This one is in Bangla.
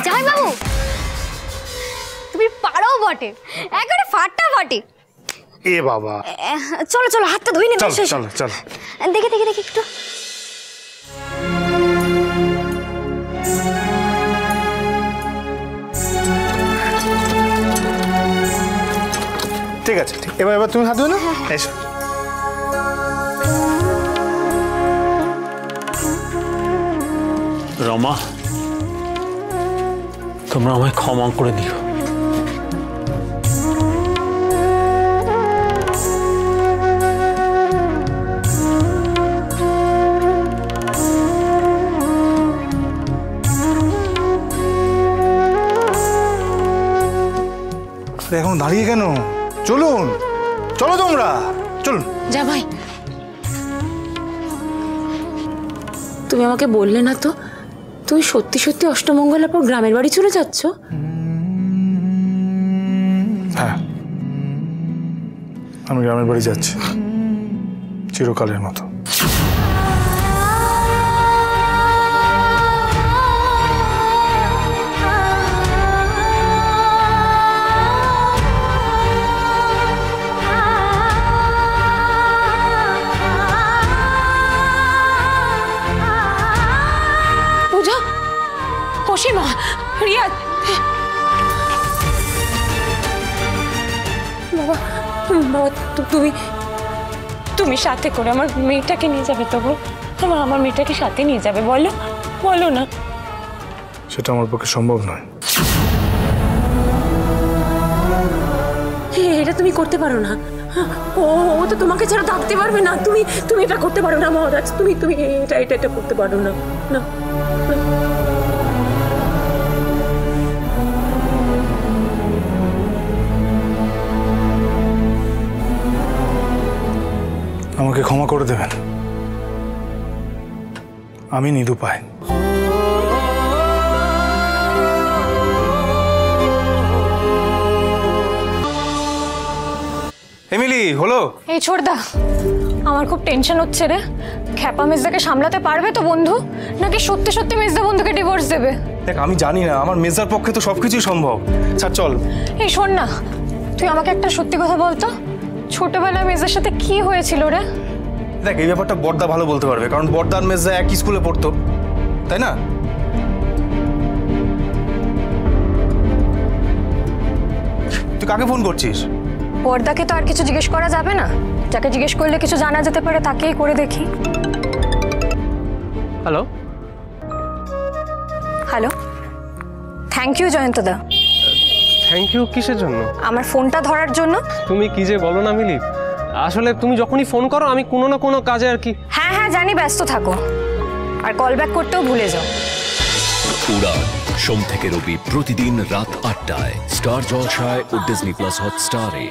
জামাই বাবু তুমি পারো বটে, একবারে ফাটাফাটি। এ বাবা, চলো চলো হাতটা ধুই নেবে। চলো চলো চলো, দেখে দেখে দেখে একটু। ঠিক আছে, ঠিক। এবার তুমি হাত ধুয়ে না, এসো। রমা, তোমরা আমায় ক্ষমা করে দিও। এখন দাঁড়িয়ে কেন? চলুন, চলো তোমরা, চলুন। জামাই, তুমি আমাকে বললে না তো তুমি সত্যি সত্যি অষ্টমঙ্গলার পর গ্রামের বাড়ি চলে যাচ্ছ? হ্যাঁ, আমি গ্রামের বাড়ি যাচ্ছি চিরকালের মতো। মা, রিয়াদ, বাবা বাবা, তুমি সাথে করে আমার মেয়েটাকে নিয়ে যাবে তো? আমার মেয়েটাকে সাথে নিয়ে যাবে? বলো বলো না। সেটা আমার পক্ষে সম্ভব নয়। এটা তুমি করতে পারো না। ও তো তোমাকে ছাড়া থাকতে পারবে না। তুমি এটা করতে পারো না মহারাজ। তুমি এটা করতে পারো না। না, আমাকে ক্ষমা করে দেবেন, আমি নিরুপায়। এমিলি, হলো? এই ছোড়দা, আমার খুব টেনশন হচ্ছে রে। খ্যাপা মেজদাকে সামলাতে পারবে তো বন্ধু, নাকি সত্যি সত্যি মেজদা বন্ধুকে ডিভোর্স দেবে? দেখ, আমি জানি না, আমার মেজদার পক্ষে তো সবকিছুই সম্ভব। স্যার চল। এই শোন না, তুই আমাকে একটা সত্যি কথা বলতো, ছোটবেলায় মেজদার সাথে কি হয়েছিল রে? দেখ, এই ব্যাপারটা বড়দা ভালো বলতে পারবে, কারণ বড়দা আর মেজদা একই স্কুলে পড়তো, তাই না? তুই কাকে ফোন করছিস? বড়দাকে তো আর কিছু জিজ্ঞেস করা যাবে না, যাকে জিজ্ঞেস করলে কিছু জানা যেতে পারে তাকেই করে দেখি। হ্যালো হ্যালো, থ্যাংক ইউ জয়ন্তদা। থ্যাংক ইউ কিসের জন্য? আমার ফোনটা ধরার জন্য। তুমি কি যে বলো না মিলি, আসলে তুমি যখনই ফোন করো আমি কোনো না কোনো কাজে আর কি। হ্যাঁ হ্যাঁ জানি, ব্যস্ত থাকো, আর কল ব্যাক করতেও ভুলে যাও। উড়ান সোম থেকে রবি প্রতিদিন রাত ৮টায় স্টার জলসায় ও ডিজনি প্লাস হটস্টারে।